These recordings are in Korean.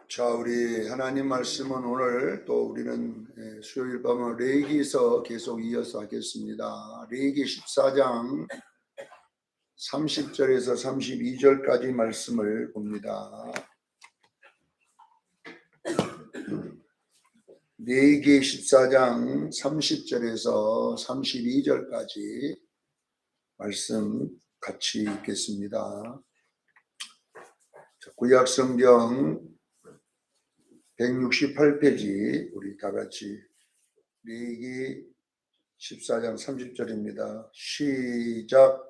자, 우리 하나님 말씀은 오늘 또 우리는 수요일 밤은 레위기서 계속 이어서 하겠습니다. 레위기 14장 30절에서 32절까지 말씀을 봅니다. 레위기 14장 30절에서 32절까지 말씀 같이 읽겠습니다. 구약성경 168페이지 우리 다 같이 레위기 14장 30절입니다. 시작.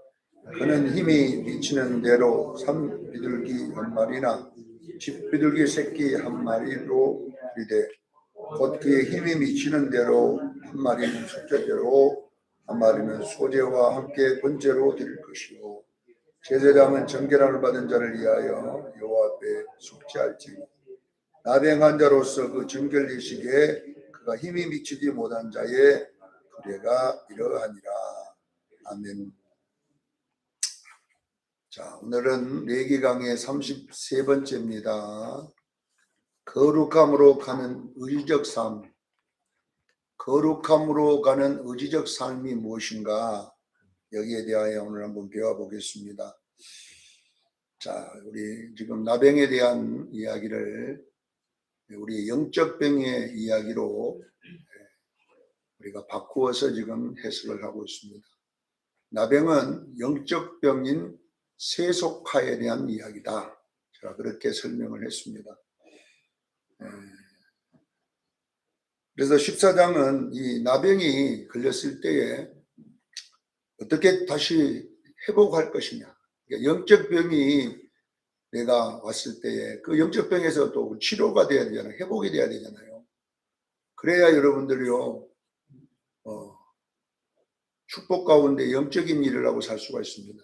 그는 힘이 미치는 대로 산비둘기 한 마리나 집비둘기 새끼 한 마리로 드리되 곧 그의 힘이 미치는 대로 한 마리는 속죄제로 한 마리는 소제와 함께 번제로 드릴 것이요 제사장은 정결함을 받은 자를 위하여 여호와 앞에 속죄할지니 나병한 자로서 그 정결례식에 그가 힘이 미치지 못한 자의 규례가 이러하니라. 아멘. 자, 오늘은 레위기 강의 33번째입니다. 거룩함으로 가는 의지적 삶. 거룩함으로 가는 의지적 삶이 무엇인가? 여기에 대하여 오늘 한번 배워보겠습니다. 자, 우리 지금 나병에 대한 이야기를 우리 영적 병의 이야기로 우리가 바꾸어서 지금 해석을 하고 있습니다. 나병은 영적 병인 세속화에 대한 이야기다. 제가 그렇게 설명을 했습니다. 그래서 14장은 이 나병이 걸렸을 때에 어떻게 다시 회복할 것이냐. 그러니까 영적 병이 내가 왔을 때에 그 영적 병에서 또 치료가 돼야 되잖아요. 회복이 돼야 되잖아요. 그래야 여러분들이요, 축복 가운데 영적인 일을 하고 살 수가 있습니다.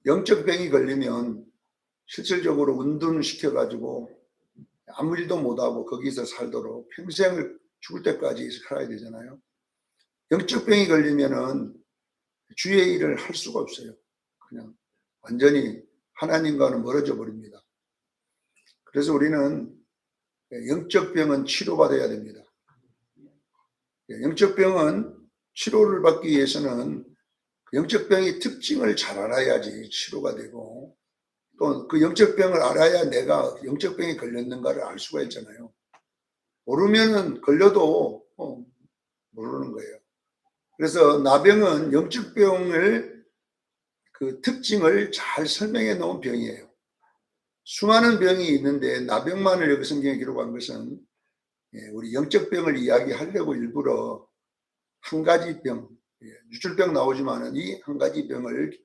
영적 병이 걸리면 실질적으로 운동시켜가지고 아무 일도 못하고 거기서 살도록 평생을 죽을 때까지 살아야 되잖아요. 영적 병이 걸리면은 주의 일을 할 수가 없어요. 그냥 완전히 하나님과는 멀어져 버립니다. 그래서 우리는 영적 병은 치료받아야 됩니다. 영적 병은 치료를 받기 위해서는 영적 병의 특징을 잘 알아야지 치료가 되고 또 그 영적 병을 알아야 내가 영적 병에 걸렸는가를 알 수가 있잖아요. 모르면은 걸려도 모르는 거예요. 그래서 나병은 영적 병을 그 특징을 잘 설명해 놓은 병이에요. 수많은 병이 있는데 나병만을 여기 성경에 기록한 것은 우리 영적 병을 이야기하려고 일부러 한 가지 병, 유출병 나오지만은 이 한 가지 병을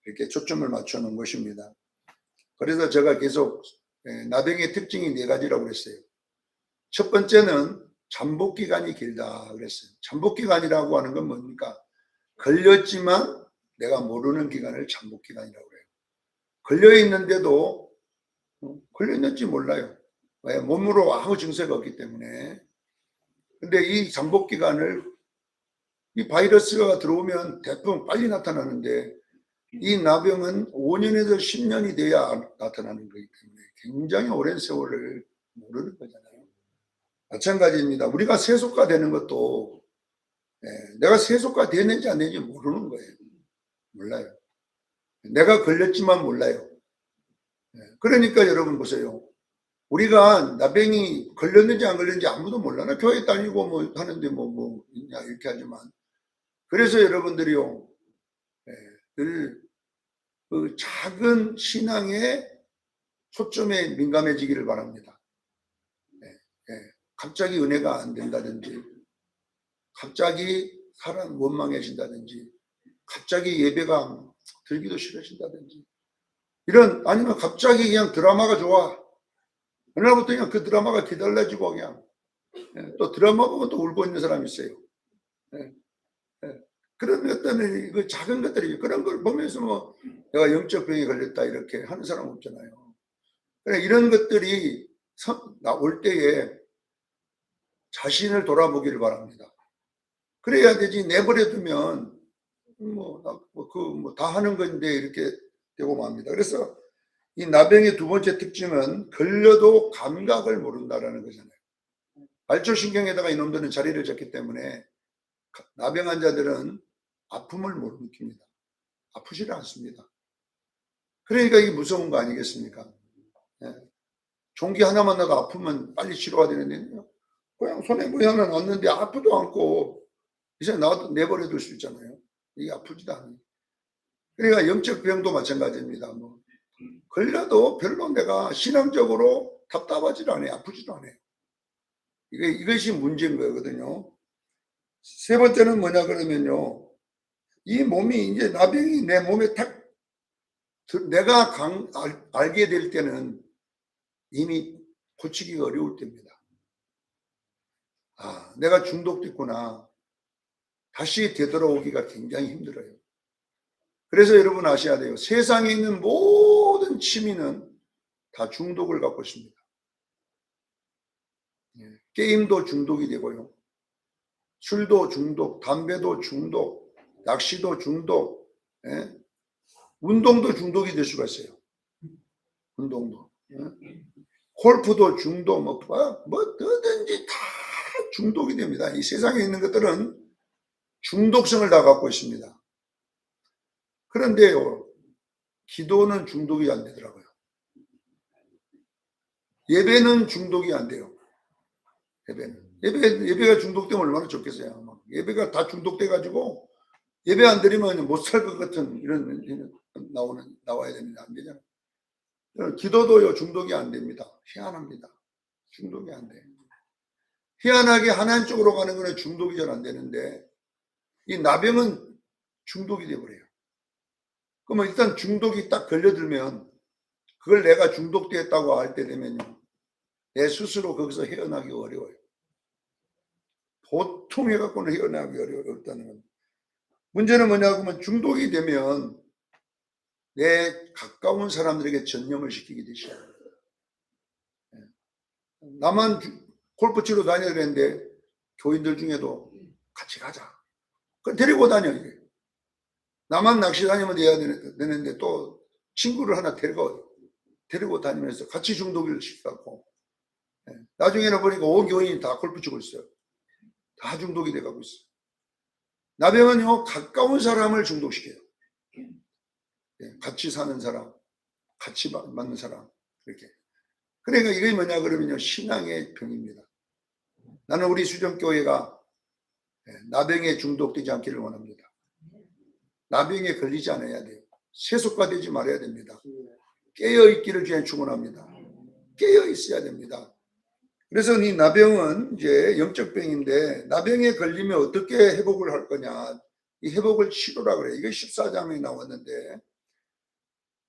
이렇게 초점을 맞춰 놓은 것입니다. 그래서 제가 계속 나병의 특징이 4가지라고 그랬어요. 첫 번째는 잠복 기간이 길다 그랬어요. 잠복 기간이라고 하는 건 뭡니까? 걸렸지만 내가 모르는 기간을 잠복 기간이라고 해요. 걸려 있는데도 걸렸는지 몰라요. 왜? 몸으로 아무 증세가 없기 때문에. 근데 이 잠복 기간을 이 바이러스가 들어오면 대부분 빨리 나타나는데 이 나병은 5년에서 10년이 돼야 나타나는 거기 때문에 굉장히 오랜 세월을 모르는 거잖아요. 마찬가지입니다. 우리가 세속화 되는 것도 내가 세속화 되는지 안 되는지 모르는 거예요. 몰라요. 내가 걸렸지만 몰라요. 그러니까 여러분 보세요. 우리가 나병이 걸렸는지 안 걸렸는지 아무도 몰라. 나 교회 다니고 뭐 하는데 뭐 있냐 이렇게 하지만 그래서 여러분들이요 늘 그 작은 신앙의 초점에 민감해지기를 바랍니다. 갑자기 은혜가 안 된다든지 갑자기 사람 원망해진다든지 갑자기 예배가 들기도 싫어진다든지 이런 아니면 갑자기 그냥 드라마가 좋아. 어느 날부터 그냥 그 드라마가 기다려지고 그냥 또 드라마 보면 또 울고 있는 사람이 있어요. 그런 어떤 그 작은 것들이 그런 걸 보면서 뭐 내가 영적 병에 걸렸다 이렇게 하는 사람 없잖아요. 그러니까 이런 것들이 올 때에 자신을 돌아보기를 바랍니다. 그래야 되지 내버려두면 다 하는 건데 이렇게 되고 맙니다. 그래서 이 나병의 두 번째 특징은 걸려도 감각을 모른다라는 거잖아요. 발초신경에다가 이놈들은 자리를 잡기 때문에 나병 환자들은 아픔을 못 느낍니다. 아프지를 않습니다. 그러니까 이게 무서운 거 아니겠습니까? 예. 종기 하나만 나도 아프면 빨리 치료가 되는데 그냥 손에 뭐 하나 놨는데 아프도 않고 이제 나도 내버려 둘 수 있잖아요. 이게 아프지도 않아요. 그러니까 영적 병도 마찬가지입니다. 뭐 걸려도 별로 내가 신앙적으로 답답하지도 않아요. 아프지도 않아요. 이것이 문제인 거거든요. 세 번째는 뭐냐 그러면요. 이 몸이 이제 나병이 내 몸에 탁 내가 알게 될 때는 이미 고치기가 어려울 때입니다. 아, 내가 중독됐구나. 다시 되돌아오기가 굉장히 힘들어요. 그래서 여러분 아셔야 돼요. 세상에 있는 모든 취미는 다 중독을 갖고 있습니다. 게임도 중독이 되고요. 술도 중독, 담배도 중독, 낚시도 중독, 운동도 중독이 될 수가 있어요. 운동도. 골프도 중독, 뭐든지 다 중독이 됩니다. 이 세상에 있는 것들은 중독성을 다 갖고 있습니다. 그런데요, 기도는 중독이 안 되더라고요. 예배는 중독이 안 돼요. 예배가 중독되면 얼마나 좋겠어요. 예배가 다 중독돼가지고 예배 안 드리면 못 살 것 같은 이런 나와야 됩니다. 안 되잖아요. 기도도요, 중독이 안 됩니다. 희한합니다. 중독이 안 돼요. 희한하게 하나님 쪽으로 가는 거는 중독이 잘 안 되는데 이 나병은 중독이 돼버려요. 그러면 일단 중독이 딱 걸려들면 그걸 내가 중독되었다고 할 때 되면요, 내 스스로 거기서 헤어나기 어려워요. 보통 해갖고는 헤어나기 어렵다는 겁니다. 문제는 뭐냐 하면 중독이 되면 내 가까운 사람들에게 전념을 시키게 되셔요. 나만 골프 치러 다녀야 되는데 교인들 중에도 같이 가자. 그걸 데리고 다녀. 이게. 나만 낚시 다니면 돼야 되는데 또 친구를 하나 데리고 다니면서 같이 중독을 시켜갖고 나중에는 보니까 온 교인이 다 골프 치고 있어요. 다 중독이 돼가고 있어요. 나병은요, 가까운 사람을 중독시켜요. 같이 사는 사람, 같이 맞는 사람, 이렇게. 그러니까 이게 뭐냐 그러면요, 신앙의 병입니다. 나는 우리 수정교회가 나병에 중독되지 않기를 원합니다. 나병에 걸리지 않아야 돼요. 세속화되지 말아야 됩니다. 깨어있기를 주에 축원합니다. 깨어있어야 됩니다. 그래서 이 나병은 이제 영적 병인데 나병에 걸리면 어떻게 회복을 할 거냐. 이 회복을 치료라 그래요. 이게 14장에 나왔는데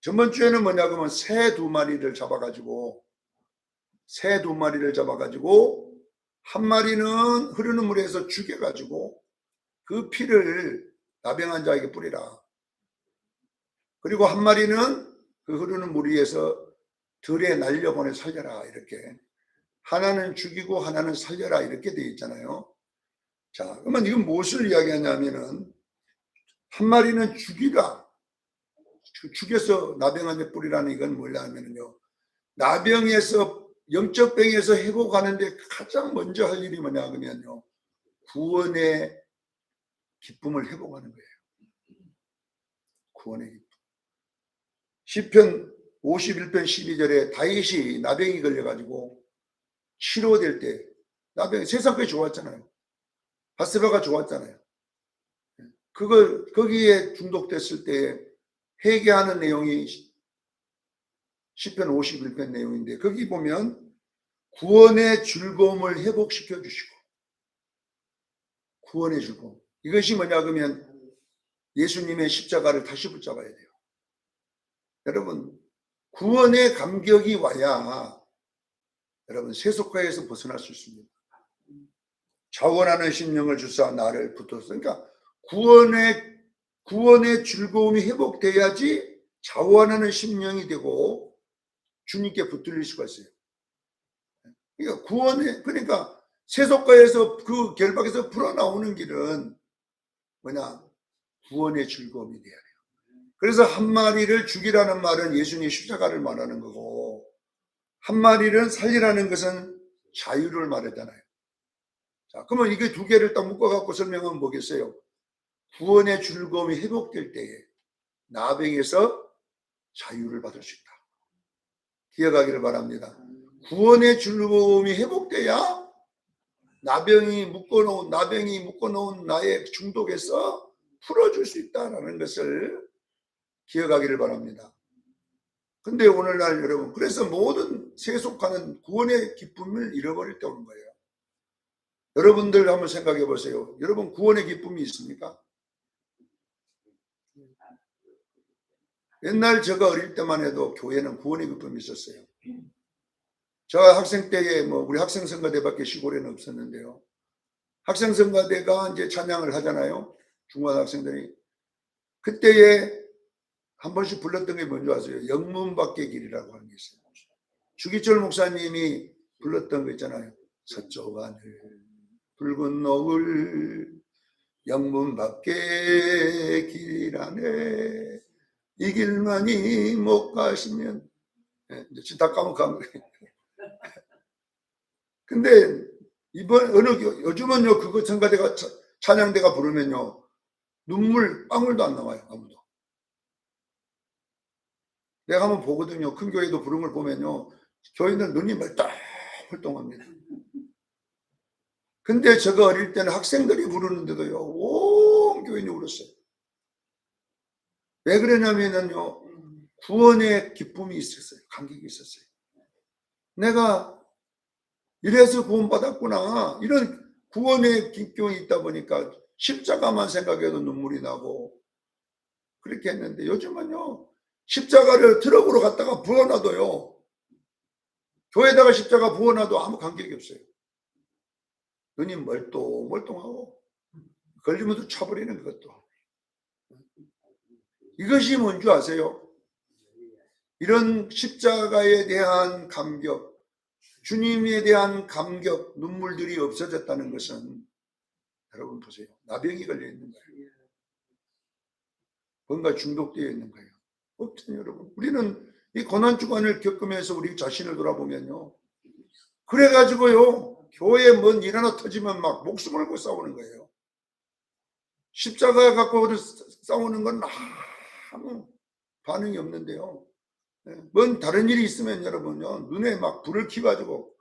저번 주에는 뭐냐 그러면 새 두 마리를 잡아가지고 한 마리는 흐르는 물에서 죽여가지고 그 피를 나병 환자에게 뿌리라. 그리고 한 마리는 그 흐르는 물 위에서 들에 날려보내 살려라. 이렇게. 하나는 죽이고 하나는 살려라. 이렇게 되어 있잖아요. 자, 그러면 이건 무엇을 이야기하냐면은 한 마리는 죽이라. 죽여서 나병 환자 뿌리라는 이건 뭐냐면요. 나병에서 영적 병에서 회복하는데 가장 먼저 할 일이 뭐냐 그러면요. 구원의 기쁨을 회복하는 거예요. 구원의 기쁨. 시편 51편 12절에 다윗이 나병이 걸려가지고 치료될 때 나병이 세상까지 좋았잖아요. 바세바가 좋았잖아요. 거기에 중독됐을 때 회개하는 내용이 시편 51편 내용인데 거기 보면 구원의 즐거움을 회복시켜 주시고 구원의 즐거움. 이것이 뭐냐 그러면 예수님의 십자가를 다시 붙잡아야 돼요. 여러분 구원의 감격이 와야 여러분 세속화에서 벗어날 수 있습니다. 자원하는 심령을 주사 나를 붙었어. 그러니까 구원의 즐거움이 회복돼야지 자원하는 심령이 되고 주님께 붙들릴 수가 있어요. 그러니까 세속화에서 그 결박에서 풀어나오는 길은 뭐냐 구원의 즐거움이 돼야 돼요. 그래서 한 마리를 죽이라는 말은 예수님의 십자가를 말하는 거고, 한 마리를 살리라는 것은 자유를 말하잖아요. 자, 그러면 이게 두 개를 딱 묶어갖고 설명하면 뭐겠어요? 구원의 즐거움이 회복될 때에 나병에서 자유를 받을 수 있다. 기억하기를 바랍니다. 구원의 즐거움이 회복돼야 나병이 묶어놓은 나의 중독에서 풀어줄 수 있다는 것을 기억하기를 바랍니다. 근데 오늘날 여러분, 그래서 모든 세속하는 구원의 기쁨을 잃어버릴 때 오는 거예요. 여러분들 한번 생각해 보세요. 여러분 구원의 기쁨이 있습니까? 옛날 제가 어릴 때만 해도 교회는 구원의 기쁨이 있었어요. 제가 학생 때에 우리 학생성가대밖에 시골에는 없었는데요. 학생성가대가 이제 찬양을 하잖아요. 중고등학생들이. 그때에 한 번씩 불렀던 게 뭔지 아세요? 영문 밖의 길이라고 하는 게 있어요. 주기철 목사님이 불렀던 거 있잖아요. 서쪽 하늘 붉은 노을 영문 밖의 길 안에 이 길만이 못 가시면, 지금 다 까먹고 근데 요즘은요, 그거 성가대가 찬양대가 부르면요, 방울도 안 나와요, 아무도. 내가 한번 보거든요. 큰 교회도 부른 걸 보면요, 교인들 눈이 멀뚱멀뚱합니다. 근데 제가 어릴 때는 학생들이 부르는데도요, 온 교인이 울었어요. 왜 그러냐면요, 구원의 기쁨이 있었어요. 감격이 있었어요. 내가 이래서 구원받았구나. 이런 구원의 기쁨이 있다 보니까 십자가만 생각해도 눈물이 나고 그렇게 했는데, 요즘은요, 십자가를 트럭으로 갖다가 부어놔도요, 교회에다가 십자가 부어놔도 아무 감격이 없어요. 눈이 멀뚱멀뚱하고 걸리면 또 쳐버리는 것도. 이것이 뭔지 아세요? 이런 십자가에 대한 감격, 주님에 대한 감격, 눈물들이 없어졌다는 것은, 여러분 보세요. 나병이 걸려 있는 거예요. 뭔가 중독되어 있는 거예요. 없잖아요, 여러분. 우리는 이 고난 주간을 겪으면서 우리 자신을 돌아보면요, 그래가지고요, 교회에 뭔 일 하나 터지면 막 목숨 걸고 싸우는 거예요. 십자가 갖고 싸우는 건 아무 반응이 없는데요, 뭔 다른 일이 있으면 여러분요, 눈에 막 불을 켜가지고,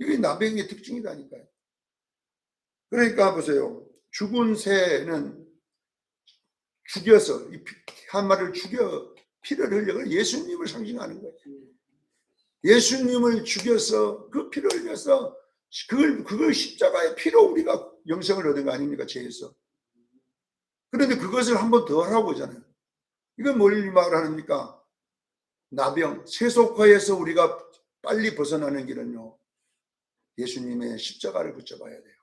이게 나병의 특징이라니까요. 그러니까 보세요. 죽은 새는 죽여서, 한 마리를 죽여 피를 흘려 예수님을 상징하는 거예요. 예수님을 죽여서 그 피를 흘려서 그걸 십자가의 피로 우리가 영생을 얻은 거 아닙니까? 죄에서. 그런데 그것을 한 번 더 하라고 하잖아요. 이건 뭘 말합니까? 나병, 세속화에서 우리가 빨리 벗어나는 길은요, 예수님의 십자가를 붙잡아야 돼요.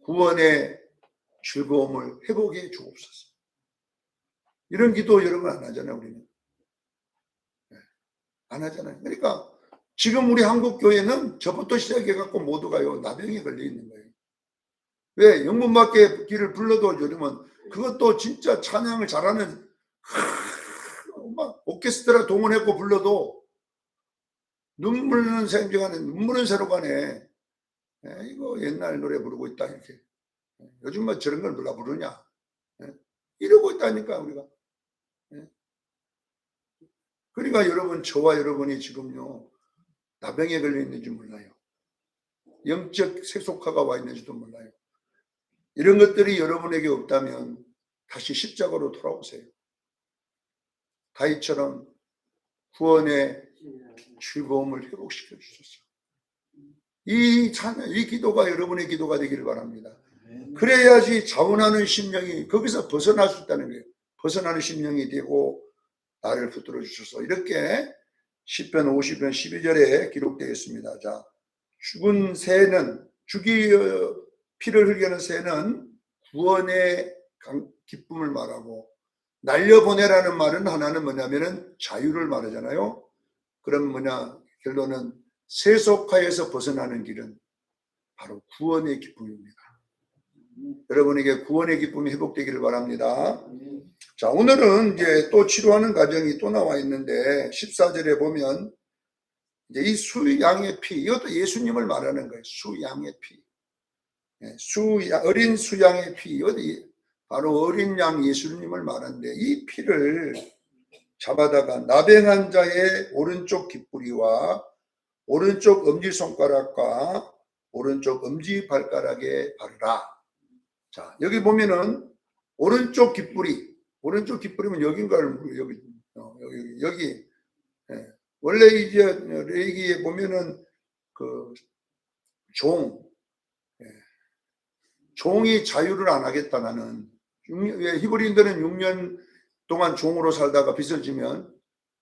구원의 즐거움을 회복해 주옵소서. 이런 기도 여러분 안 하잖아요, 우리는. 안 하잖아요. 그러니까 지금 우리 한국 교회는 저부터 시작해갖고 모두가요, 나병에 걸려 있는 거예요. 왜? 영문 밖의 길을 불러도 요즘은 그것도 진짜 찬양을 잘하는 막 오케스트라 동원했고 불러도 눈물은 생경하네, 눈물은 새로 가네. 이거 옛날 노래 부르고 있다 이렇게. 요즘 뭐 저런 걸 누가 부르냐? 이러고 있다니까 우리가. 그러니까 여러분, 저와 여러분이 지금요, 나병에 걸려 있는지 몰라요. 영적 세속화가 와 있는지도 몰라요. 이런 것들이 여러분에게 없다면 다시 십자가로 돌아오세요. 다윗처럼 구원의 즐거움을 회복시켜 주소서. 이 기도가 여러분의 기도가 되기를 바랍니다. 그래야지 자원하는 심령이 거기서 벗어날 수 있다는 거예요. 벗어나는 심령이 되고 나를 붙들어 주셔서, 이렇게 시편 50편 12절에 기록되어 있습니다. 자, 죽은 새는, 피를 흘리는 새는 구원의 기쁨을 말하고, 날려보내라는 말은 하나는 뭐냐면은 자유를 말하잖아요. 그럼 뭐냐, 결론은 세속화에서 벗어나는 길은 바로 구원의 기쁨입니다. 여러분에게 구원의 기쁨이 회복되기를 바랍니다. 자, 오늘은 이제 또 치료하는 과정이 또 나와 있는데 14절에 보면 이제 이 수양의 피, 이것도 예수님을 말하는 거예요. 수양의 피. 어린 수양의 피, 이것도 바로 어린 양 예수님을 말하는데 이 피를 잡아다가 나병한 자의 오른쪽 깃뿌리와 오른쪽 엄지손가락과 오른쪽 엄지발가락에 바르라. 자, 여기 보면은 오른쪽 깃뿌리면 여긴가를 여기 원래 이제 레위기에 보면은 그 종이 자유를 안 하겠다. 나는 히브리인들은 6년 동안 종으로 살다가 빚을 지면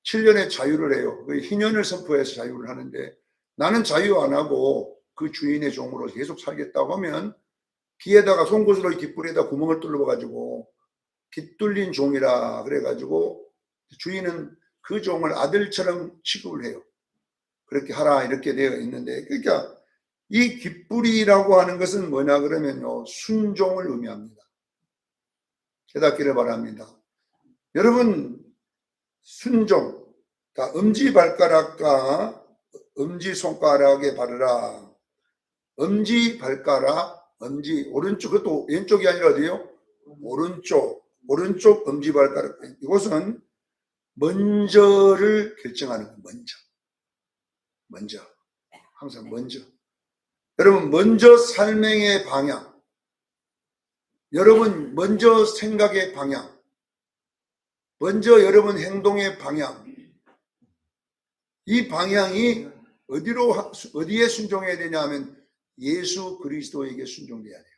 7년의 자유를 해요. 희년을 선포해서 자유를 하는데 나는 자유 안 하고 그 주인의 종으로 계속 살겠다고 하면 귀에다가 송곳으로 깃불에다 구멍을 뚫어 가지고 깃뚫린 종이라 그래가지고 주인은 그 종을 아들처럼 취급을 해요. 그렇게 하라 이렇게 되어 있는데, 그러니까 이 깃뿌리라고 하는 것은 뭐냐 그러면요, 순종을 의미합니다. 깨닫기를 바랍니다. 여러분, 순종, 엄지발가락과 엄지손가락에 바르라. 엄지발가락, 오른쪽, 그것도 왼쪽이 아니라 어디요? 오른쪽 엄지발가락. 이것은 먼저를 결정하는 거예요. 먼저. 항상 먼저. 여러분, 먼저 삶의 방향. 여러분, 먼저 생각의 방향. 먼저 여러분 행동의 방향. 이 방향이 어디에 순종해야 되냐 하면 예수 그리스도에게 순종돼야 돼요.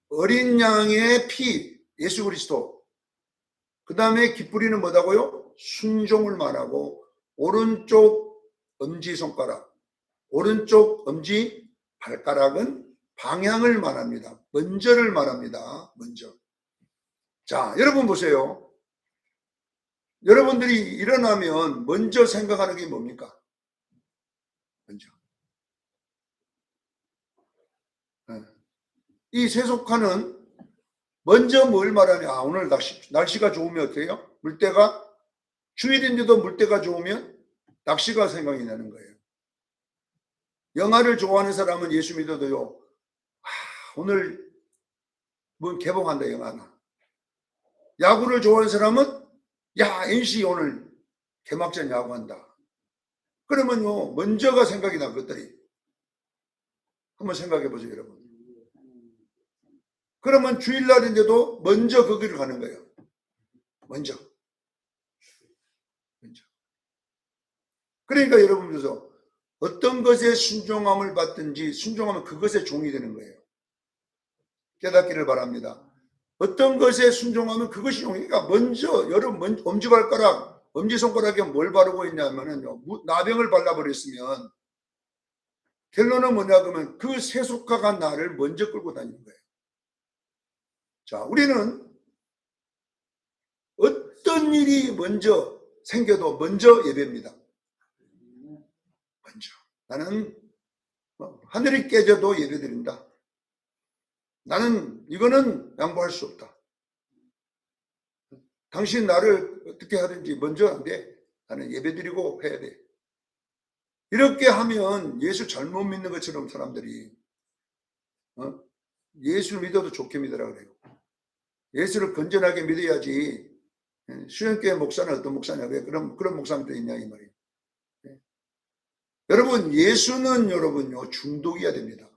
어린 양의 피, 예수 그리스도. 그 다음에 깃뿌리는 뭐다고요? 순종을 말하고, 오른쪽 엄지손가락, 오른쪽 엄지발가락은 방향을 말합니다. 먼저를 말합니다. 먼저. 자, 여러분 보세요. 여러분들이 일어나면 먼저 생각하는 게 뭡니까? 먼저. 이 세속화는 먼저 뭘 말하냐? 오늘 날씨가 좋으면 어때요? 물때가 주일인데도 물때가 좋으면 낚시가 생각이 나는 거예요. 영화를 좋아하는 사람은 예수 믿어도요, 오늘 뭐 개봉한다 영화나. 야구를 좋아하는 사람은 NC 오늘 개막전 야구한다. 그러면요, 먼저가 생각이 난 것들이. 한번 생각해 보세요, 여러분. 그러면 주일날인데도 먼저 거기를 가는 거예요. 먼저. 그러니까 여러분께서 어떤 것에 순종함을 받든지 순종하면 그것의 종이 되는 거예요. 깨닫기를 바랍니다. 어떤 것에 순종하면 그것이 종이니까 먼저 여러분 엄지발가락, 엄지손가락에 뭘 바르고 있냐면요, 나병을 발라버렸으면 결론은 뭐냐 그러면 그 세속화가 나를 먼저 끌고 다니는 거예요. 자, 우리는 어떤 일이 먼저 생겨도 먼저 예배입니다. 먼저. 나는 하늘이 깨져도 예배드린다. 나는 이거는 양보할 수 없다. 당신 나를 어떻게 하든지 먼저 안 돼. 나는 예배드리고 해야 돼. 이렇게 하면 예수 잘못 믿는 것처럼 사람들이 예수를 믿어도 좋게 믿으라 그래요. 예수를 건전하게 믿어야지. 수영교회 목사는 어떤 목사냐? 왜 그런 목사님도 있냐 이 말이에요. 여러분, 예수는 여러분요 중독이어야 됩니다.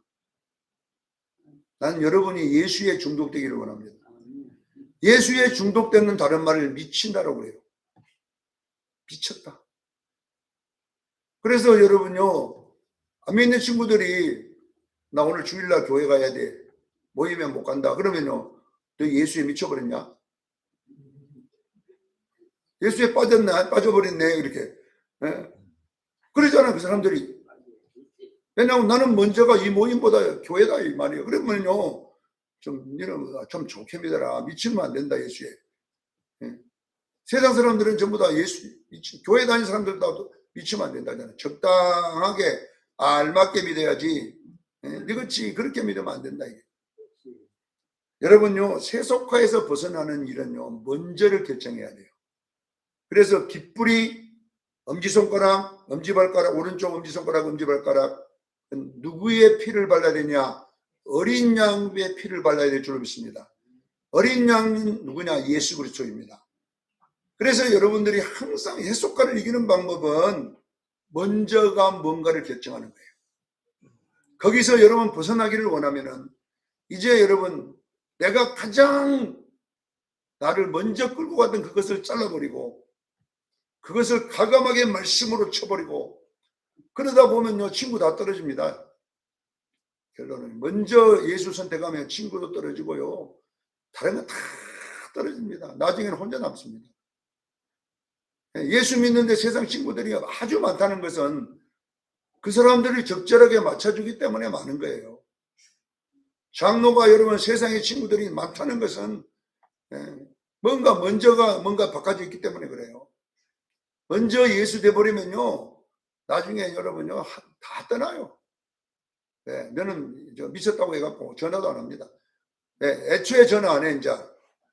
나는 여러분이 예수에 중독되기를 원합니다. 예수에 중독되는 다른 말을 미친다라고 해요. 미쳤다. 그래서 여러분요, 안 믿는 친구들이 나 오늘 주일날 교회 가야 돼. 모임에 못 간다. 그러면요, 너 예수에 미쳐버렸냐? 예수에 빠졌나? 빠져버렸네. 이렇게. 그러잖아, 그 사람들이. 왜냐하면 나는 먼저가 이 모임보다 교회다, 이 말이에요. 그러면요, 좀 좋게 믿어라. 미치면 안 된다, 예수에. 세상 사람들은 전부 다 교회 다니는 사람들도 미치면 안 된다잖아요. 적당하게, 알맞게 믿어야지. 그렇지, 그렇게 믿으면 안 된다, 이게. 여러분요, 세속화에서 벗어나는 일은요, 먼저를 결정해야 돼요. 그래서 깃뿌리, 엄지손가락, 엄지발가락, 오른쪽 엄지손가락, 엄지발가락, 누구의 피를 발라야 되냐? 어린 양의 피를 발라야 될 줄로 믿습니다. 어린 양은 누구냐? 예수 그리스도입니다. 그래서 여러분들이 항상 해속가를 이기는 방법은 먼저가 뭔가를 결정하는 거예요. 거기서 여러분 벗어나기를 원하면은 이제 여러분 내가 가장 나를 먼저 끌고 가던 그것을 잘라버리고 그것을 과감하게 말씀으로 쳐버리고 그러다 보면요 친구 다 떨어집니다. 결론은 먼저 예수 선택하면 친구도 떨어지고요 다른 건 다 떨어집니다. 나중에는 혼자 남습니다. 예수 믿는데 세상 친구들이 아주 많다는 것은 그 사람들이 적절하게 맞춰주기 때문에 많은 거예요. 장로가 여러분 세상에 친구들이 많다는 것은 뭔가 먼저가 뭔가 바꿔져 있기 때문에 그래요. 먼저 예수 돼버리면요 나중에 여러분요 다 떠나요. 너는 미쳤다고 해갖고 전화도 안 합니다. 애초에 전화 안 해. 이제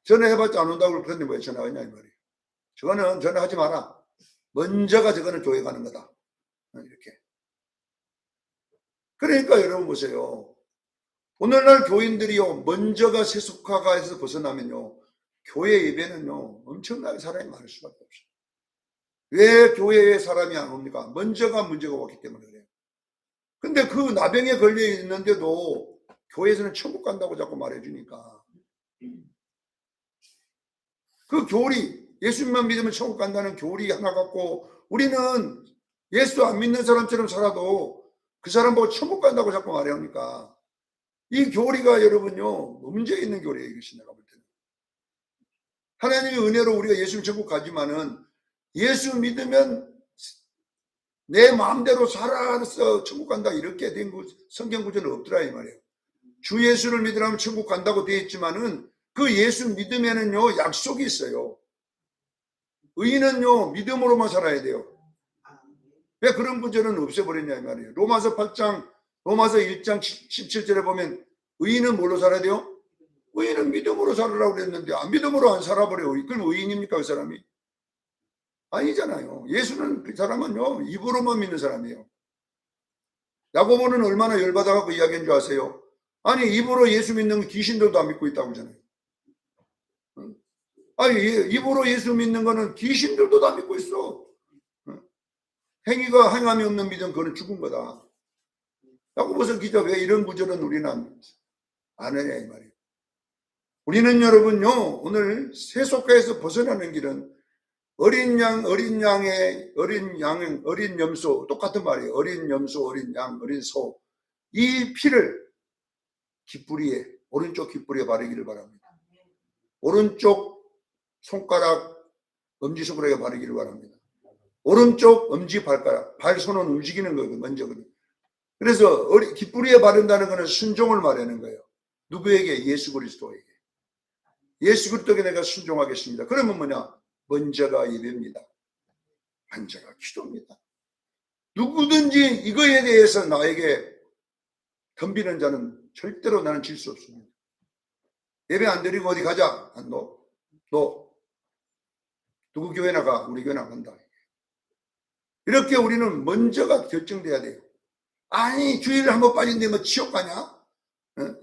전화해봤자 안 온다고 그러는데 왜 전화하냐 이 말이에요. 저거는 전화하지 마라. 먼저가 저거는 교회 가는 거다. 이렇게. 그러니까 여러분 보세요. 오늘날 교인들이요 먼저가 세속화가에서 벗어나면요 교회 예배는요 엄청나게 사람이 많을 수밖에 없어요. 왜 교회에 사람이 안 옵니까? 먼저가 문제가 왔기 때문에 그래요. 근데 그 나병에 걸려 있는데도 교회에서는 천국 간다고 자꾸 말해주니까 그 교리 예수님만 믿으면 천국 간다는 교리 하나 갖고 우리는 예수 안 믿는 사람처럼 살아도 그 사람 보고 천국 간다고 자꾸 말해옵니까? 이 교리가 여러분요 문제 있는 교리예요. 이것이 내가 볼 때는 하나님의 은혜로 우리가 예수님 천국 가지만은 예수 믿으면 내 마음대로 살아서 천국 간다 이렇게 된 성경 구절은 없더라 이 말이에요. 주 예수를 믿으라면 천국 간다고 되어 있지만은 그 예수 믿으면은요 약속이 있어요. 의인은요 믿음으로만 살아야 돼요. 왜 그런 구절은 없애버렸냐 이 말이에요. 로마서 8장 로마서 1장 17절에 보면 의인은 뭘로 살아야 돼요? 의인은 믿음으로 살으라고 그랬는데 믿음으로 안 살아버려요. 그럼 의인입니까 그 사람이? 아니잖아요. 예수는 그 사람은요 입으로만 믿는 사람이에요. 야고보는 얼마나 열받아갖고 이야기한 줄 아세요? 아니 입으로 예수 믿는 귀신들도 안 믿고 있다고 하잖아요. 아니 입으로 예수 믿는 거는 귀신들도 다 믿고 있어. 행위가 행함이 없는 믿음 그거는 죽은 거다. 야고보서 기자 왜 이런 구절은 우리는 안 하냐 이 말이에요. 우리는 여러분요 오늘 세속화에서 벗어나는 길은 어린 양의 어린 염소 똑같은 말이에요. 어린 염소, 어린 양, 어린 소 이 피를 깃뿌리에 오른쪽 깃뿌리에 바르기를 바랍니다. 오른쪽 손가락 엄지손가락에 바르기를 바랍니다. 오른쪽 엄지 발가락 발손은 움직이는 거거든요. 먼저 그래서 깃뿌리에 바른다는 것은 순종을 말하는 거예요. 누구에게? 예수 그리스도에게. 예수 그리스도에게 내가 순종하겠습니다. 그러면 뭐냐? 먼저가 예배입니다. 먼저가 기도입니다. 누구든지 이거에 대해서 나에게 덤비는 자는 절대로 나는 질 수 없습니다. 예배 안 드리고 어디 가자. 너 누구 교회 나가? 우리 교회 나간다. 이렇게 우리는 먼저가 결정돼야 돼요. 아니 주일을 한번 빠진데 뭐 지옥 가냐?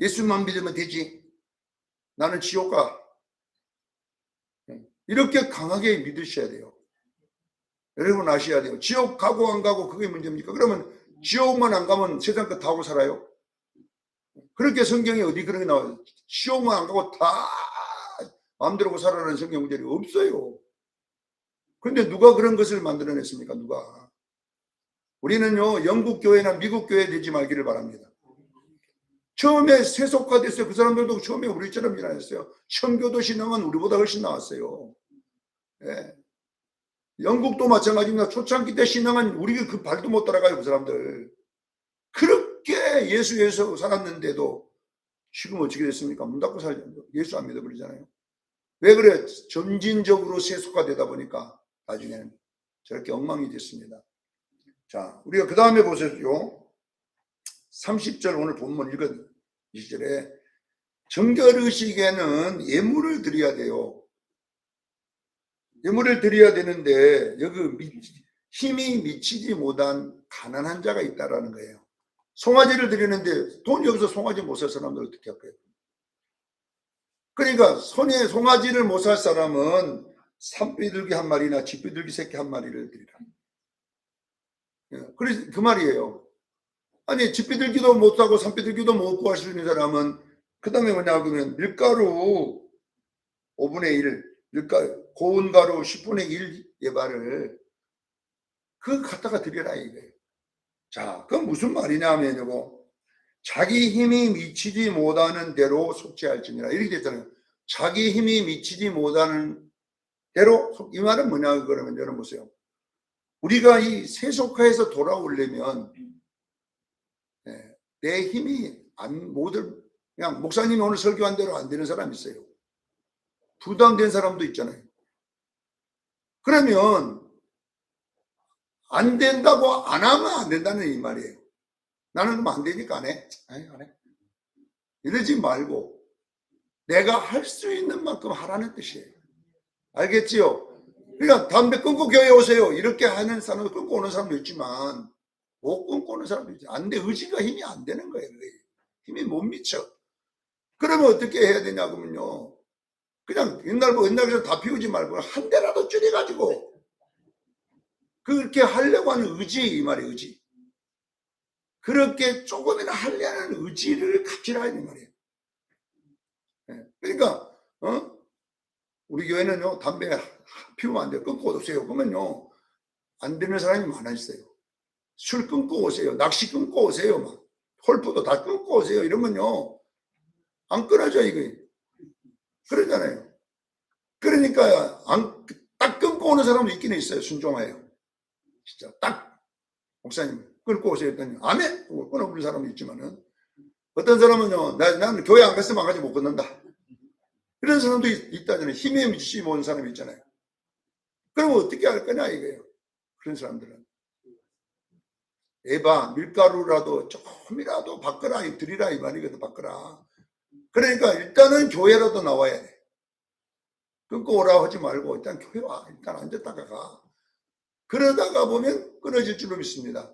예수만 믿으면 되지. 나는 지옥 가. 이렇게 강하게 믿으셔야 돼요. 여러분 아셔야 돼요. 지옥 가고 안 가고 그게 문제입니까? 그러면 지옥만 안 가면 세상 거 다 하고 살아요? 그렇게 성경에 어디 그런 게 나와요? 지옥만 안 가고 다 마음대로 살아라는 성경 구절이 없어요. 그런데 누가 그런 것을 만들어냈습니까? 누가? 우리는요 영국 교회나 미국 교회 되지 말기를 바랍니다. 처음에 세속화됐어요. 그 사람들도 처음에 우리처럼 일어났어요. 청교도 신앙은 우리보다 훨씬 나았어요. 예. 영국도 마찬가지입니다. 초창기 때 신앙은 우리 그 발도 못 따라가요. 그 사람들. 그렇게 예수에서 살았는데도 지금 어떻게 됐습니까? 문 닫고 살죠. 예수 안 믿어버리잖아요. 왜 그래? 점진적으로 세속화되다 보니까 나중에는 저렇게 엉망이 됐습니다. 자, 우리가 그 다음에 보세요. 30절 오늘 본문 읽은 20절에 정결의식에는 예물을 드려야 돼요. 예물을 드려야 되는데 여기 힘이 미치지 못한 가난한 자가 있다라는 거예요. 송아지를 드리는데 돈이 없어서 송아지 못 살 사람들 어떻게 할까요? 그러니까 손에 송아지를 못 살 사람은 산비둘기 한 마리나 집비둘기 새끼 한 마리를 드리라. 그래서 그 말이에요. 아니 집비둘기도 못 사고 산비둘기도 못 구할 수 있는 사람은 그 다음에 뭐냐 그러면 밀가루 5분의 1, 고운 가루 10분의 1 예발을 그거 갖다가 드려라 이거예요. 자, 그건 무슨 말이냐면 요거 자기 힘이 미치지 못하는 대로 속죄할지니라 이렇게 됐잖아요. 자기 힘이 미치지 못하는 대로 이 말은 뭐냐 그러면 여러분 보세요. 우리가 이 세속화에서 돌아오려면 내 힘이 그냥 목사님이 오늘 설교한 대로 안 되는 사람이 있어요. 부담된 사람도 있잖아요. 그러면 안 된다고 안 하면 안 된다는 이 말이에요. 나는 그럼 안 되니까 안 해. 아니, 안 해. 이러지 말고 내가 할 수 있는 만큼 하라는 뜻이에요. 알겠지요? 그러니까 담배 끊고 교회 오세요. 이렇게 하는 사람도 끊고 오는 사람도 있지만 못 끊고 오는 사람도 있지. 안 돼. 의지가 힘이 안 되는 거예요. 힘이 못 미쳐. 그러면 어떻게 해야 되냐면요. 그냥 옛날처럼 다 피우지 말고 한 대라도 줄여가지고 그렇게 하려고 하는 의지 이 말이에요. 의지. 그렇게 조금이나 하려는 의지를 가지라 이 말이에요. 그러니까 우리 교회는요 담배 피우면 안 돼요. 끊고 오세요. 그러면요 안 되는 사람이 많아졌어요. 술 끊고 오세요. 낚시 끊고 오세요. 막 홀프도 다 끊고 오세요. 이러면요 안 끊어져 이거. 그러잖아요. 그러니까 딱 끊고 오는 사람도 있기는 있어요. 순종해요. 진짜 딱 목사님 끊고 오세요 했더니 안 해. 끊어버린 사람도 있지만은 어떤 사람은요 나는 교회 안 갔으면 안 가지 못 끊는다. 이런 사람도 있다잖아요. 힘에 미치지 못한 사람이 있잖아요. 그러면 어떻게 할 거냐 이거예요. 그런 사람들은 에바 밀가루라도 조금이라도 바꿔라 드리라 이 말이거든. 바꿔라. 그러니까 일단은 교회라도 나와야 돼. 끊고 오라 하지 말고 일단 교회 와. 일단 앉았다가 가. 그러다가 보면 끊어질 줄로 믿습니다.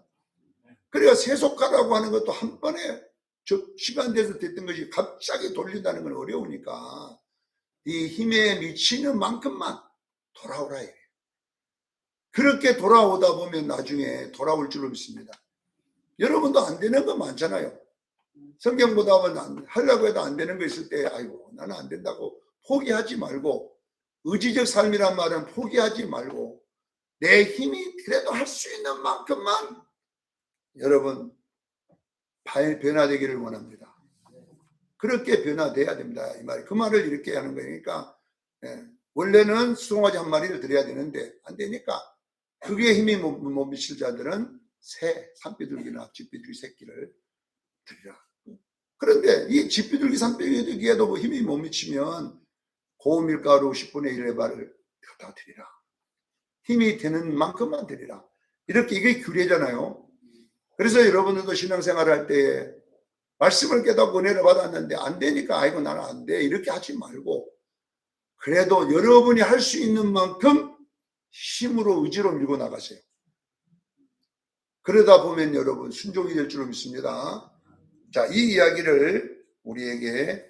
그러니까 세속화라고 하는 것도 한 번에 시간 돼서 됐던 것이 갑자기 돌린다는 건 어려우니까 이 힘에 미치는 만큼만 돌아오라 해요. 그렇게 돌아오다 보면 나중에 돌아올 줄로 믿습니다. 여러분도 안 되는 거 많잖아요. 성경 보다 보면 하려고 해도 안 되는 거 있을 때 아이고 나는 안 된다고 포기하지 말고 의지적 삶이란 말은 포기하지 말고 내 힘이 그래도 할 수 있는 만큼만 여러분 변화되기를 원합니다. 그렇게 변화돼야 됩니다. 이 말. 그 말을 이렇게 하는 거니까 원래는 송아지 한 마리를 드려야 되는데 안 되니까 그게 힘이 못 미칠 자들은 산비둘기나 집비둘기 새끼를 드리라. 그런데 이 집비둘기 산비둘기에도 뭐 힘이 못 미치면 고운 밀가루 10분의 1의 발을 갖다 드리라. 힘이 되는 만큼만 드리라. 이렇게 이게 규례잖아요. 그래서 여러분들도 신앙생활을 할 때 말씀을 깨닫고 은혜를 받았는데 안 되니까 아이고 나는 안 돼. 이렇게 하지 말고 그래도 여러분이 할 수 있는 만큼 힘으로 의지로 밀고 나가세요. 그러다 보면 여러분 순종이 될 줄로 믿습니다. 자, 이 이야기를 우리에게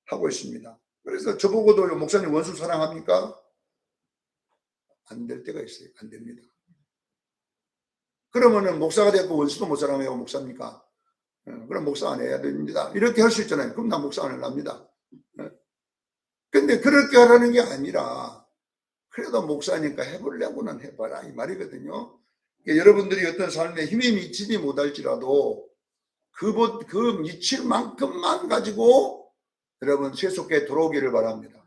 하고 있습니다. 그래서 저보고도 목사님 원수 사랑합니까? 안 될 때가 있어요. 안 됩니다. 그러면은 목사가 됐고 원수도 못 사랑해요. 목사입니까? 그럼 목사 안 해야 됩니다. 이렇게 할 수 있잖아요. 그럼 나 목사 안 하랍니다. 근데 그렇게 하라는 게 아니라 그래도 목사니까 해보려고는 해봐라 이 말이거든요. 그러니까 여러분들이 어떤 삶에 힘이 미치지 못할지라도 그 미칠 만큼만 가지고 여러분 세속에 들어오기를 바랍니다.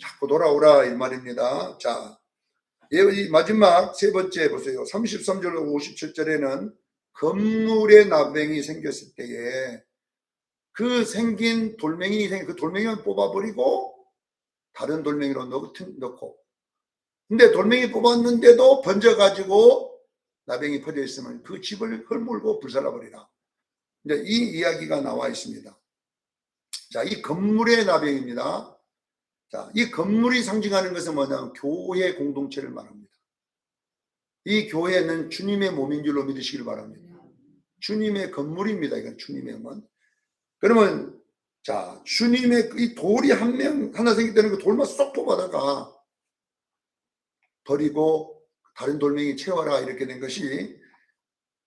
자꾸 돌아오라 이 말입니다. 자, 이 마지막 세 번째 보세요. 33절로 57절에는 건물에 나병이 생겼을 때에 그 생긴 그 돌멩이만 뽑아버리고 다른 돌멩이로 넣고 근데 돌멩이 뽑았는데도 번져가지고 나병이 퍼져 있으면 그 집을 헐물고 불살라버리라. 이제 이 이야기가 나와 있습니다. 자, 이 건물의 나병입니다. 자, 이 건물이 상징하는 것은 뭐냐면 교회 공동체를 말합니다. 이 교회는 주님의 몸인 줄로 믿으시길 바랍니다. 주님의 건물입니다. 이건 주님의 몸. 그러면 자, 주님의 이 돌이 하나 생길 때는 그 돌만 쏙 뽑아다가 버리고 다른 돌멩이 채워라 이렇게 된 것이,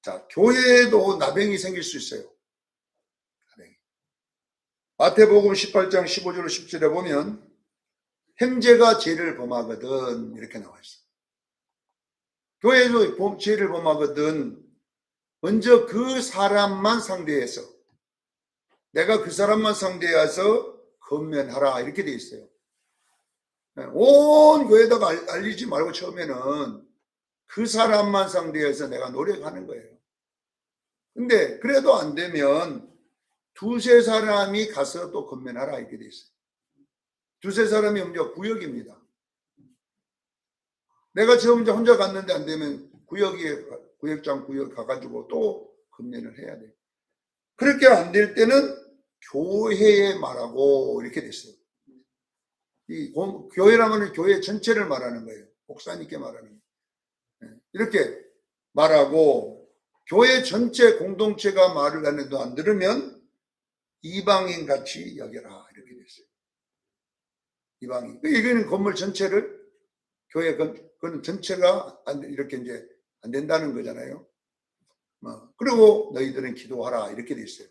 자, 교회에도 나병이 생길 수 있어요. 나병이. 마태복음 18장 15절 17절에 보면 형제가 죄를 범하거든 이렇게 나와 있어요. 교회에도 죄를 범하거든 먼저 그 사람만 상대해서, 내가 그 사람만 상대해서 건면하라 이렇게 돼 있어요. 온 교회에다가 알리지 말고 처음에는 그 사람만 상대해서 내가 노력하는 거예요. 근데 그래도 안 되면 두세 사람이 가서 또 건면하라 이렇게 돼 있어요. 두세 사람이 먼저 구역입니다. 내가 처음 혼자 갔는데 안 되면 구역장 구역 가가지고 또 건면을 해야 돼요. 그렇게 안 될 때는 교회에 말하고 이렇게 됐어요. 이 교회라면 교회 전체를 말하는 거예요. 목사님께 말하는 거예요. 이렇게 말하고, 교회 전체 공동체가 말을 하는데도 안 들으면 이방인 같이 여겨라 이렇게 됐어요. 이방인. 이거는 건물 전체를, 교회 그건 전체가 이렇게 이제 안 된다는 거잖아요. 그리고 너희들은 기도하라 이렇게 돼 있어요.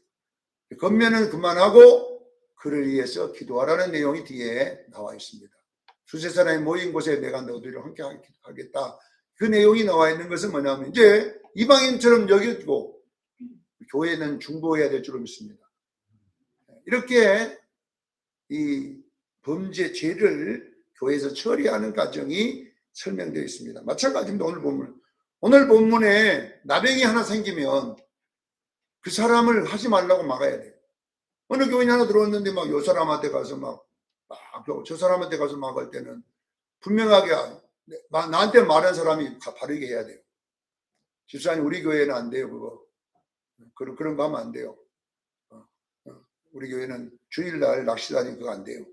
건면은 그만하고 그를 위해서 기도하라는 내용이 뒤에 나와 있습니다. 두세 사람이 모인 곳에 내가 너희들을 함께 하겠다. 그 내용이 나와 있는 것은 뭐냐면 이제 이방인처럼 여겨지고 교회는 중보해야 될 줄로 믿습니다. 이렇게 이 범죄 죄를 교회에서 처리하는 과정이 설명되어 있습니다. 마찬가지입니다. 오늘 본문에 나병이 하나 생기면 그 사람을 하지 말라고 막아야 돼요. 어느 교인이 하나 들어왔는데 막 요 사람한테 가서 저 사람한테 가서 막을 때는 분명하게 나한테 말한 사람이 바르게 해야 돼요. 집사님, 우리 교회는 안 돼요. 그런 거 하면 안 돼요. 우리 교회는 주일날 낚시 다니는 그거 안 돼요.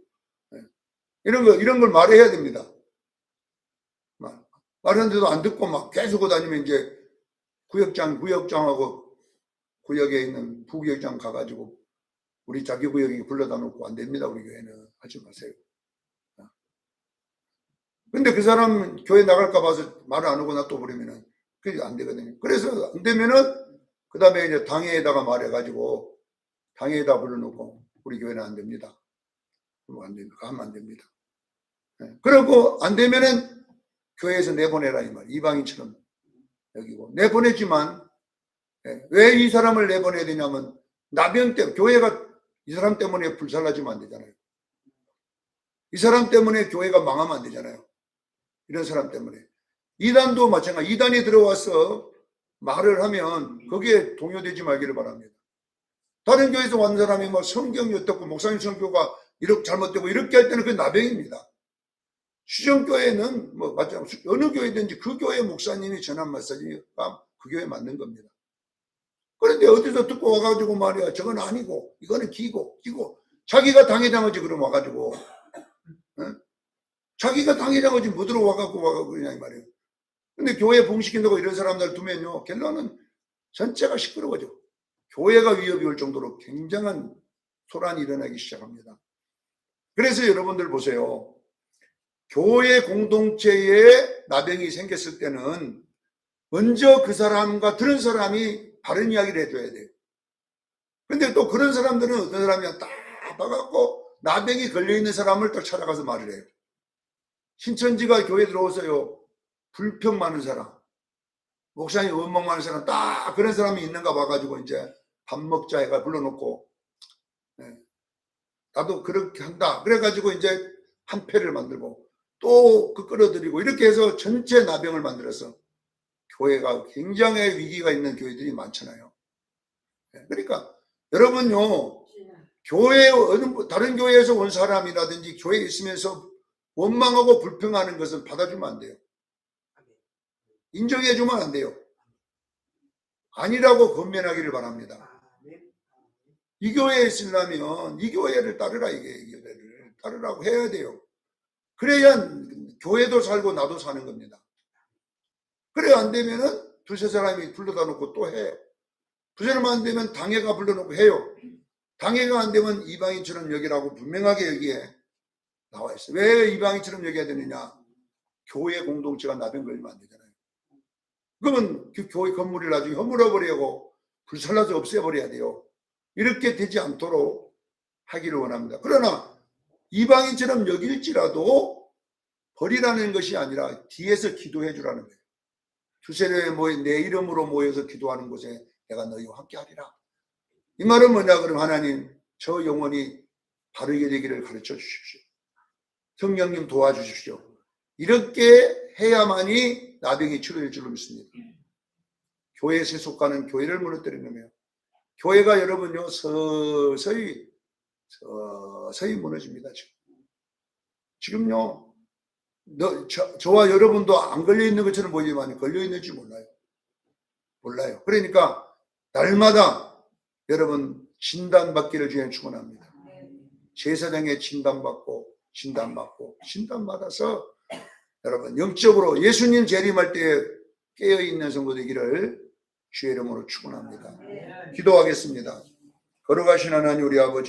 이런 걸 말해야 됩니다. 말하는데도 안 듣고 막 계속 다니면 이제 구역장하고 구역에 있는 부구역장 가가지고 우리 자기 구역에 불러다 놓고 안 됩니다. 우리 교회는 하지 마세요. 근데 그 사람 교회 나갈까 봐서 말을 안 하고 놔둬버리면은 그게 안 되거든요. 그래서 안 되면은 그 다음에 이제 당회에다가 말해가지고 당회에다 불러놓고 우리 교회는 안 됩니다. 그럼 안 됩니다. 하면 안 됩니다. 그러고 안 되면은 교회에서 내보내라 이 말. 이방인처럼 여기고 내보내지만, 왜 이 사람을 내보내야 되냐면 나병 때문에, 교회가 이 사람 때문에 불살라지면 안 되잖아요. 이 사람 때문에 교회가 망하면 안 되잖아요. 이런 사람 때문에. 이단도 마찬가지. 이단이 들어와서 말을 하면 거기에 동요되지 말기를 바랍니다. 다른 교회에서 왔는 사람이 뭐 성경이 어떻고 목사님 성교가 이렇게 잘못되고 이렇게 할 때는 그게 나병입니다. 수정교회는 뭐 마찬가지, 어느 교회든지 그 교회 목사님이 전한 말씀이가 그 교회 맞는 겁니다. 그런데 어디서 듣고 와가지고 말이야, 저건 아니고 이거는 기고 자기가 당회장하지. 그럼 와가지고 자기가 당회장하지 뭐 들어와가지고 그냥 이 말이에요. 근데 교회 봉시킨다고 이런 사람들 두면요, 결론은 전체가 시끄러워져. 교회가 위협이 올 정도로 굉장한 소란이 일어나기 시작합니다. 그래서 여러분들 보세요. 교회 공동체에 나병이 생겼을 때는 먼저 그 사람과 들은 사람이 바른 이야기를 해줘야 돼요. 근데 또 그런 사람들은 어떤 사람이야, 딱 봐갖고 나병이 걸려있는 사람을 또 찾아가서 말을 해요. 신천지가 교회 들어오세요. 불평 많은 사람, 목사님 원망 많은 사람, 딱 그런 사람이 있는가 봐가지고 이제 밥 먹자 해가 불러놓고, 나도 그렇게 한다. 그래가지고 이제 한 패를 만들고 또 그 끌어들이고 이렇게 해서 전체 나병을 만들어서 교회가 굉장히 위기가 있는 교회들이 많잖아요. 그러니까 여러분요, 교회 다른 교회에서 온 사람이라든지 교회에 있으면서 원망하고 불평하는 것은 받아주면 안 돼요. 인정해주면 안 돼요. 아니라고 권면하기를 바랍니다. 이 교회에 있으려면 이 교회를 따르라, 이 교회를 따르라고 해야 돼요. 그래야 교회도 살고 나도 사는 겁니다. 그래 안 되면은 두세 사람이 불러다 놓고 또 해요. 두 사람 안 되면 당회가 불러놓고 해요. 당회가 안 되면 이방인처럼 여기라고 분명하게 여기에 나와 있어요. 왜 이방인처럼 여겨야 되느냐? 교회 공동체가 나병 걸리면 안 되잖아요. 그러면 그 교회 건물을 나중에 허물어버리고 불살라서 없애버려야 돼요. 이렇게 되지 않도록 하기를 원합니다. 그러나 이방인처럼 여길지라도 버리라는 것이 아니라 뒤에서 기도해 주라는 거예요. 두세례 내 이름으로 모여서 기도하는 곳에 내가 너희와 함께 하리라. 이 말은 뭐냐? 그럼 하나님 저 영혼이 바르게 되기를 가르쳐 주십시오. 성령님 도와주십시오. 이렇게 해야만이 나병이 치료될 줄로 믿습니다. 교회에 세속가는 교회를 무너뜨리는 거예요. 교회가 여러분요 서서히 무너집니다. 지금요 저와 여러분도 안 걸려 있는 것처럼 보이지만 걸려 있는지 몰라요. 그러니까 날마다 여러분 진단받기를 주에 축원합니다. 제사장의 진단받아서 여러분 영적으로 예수님 재림할 때 깨어있는 성도 되기를 주의 이름으로 축원합니다. 기도하겠습니다. 걸어가신 하나님 우리 아버지,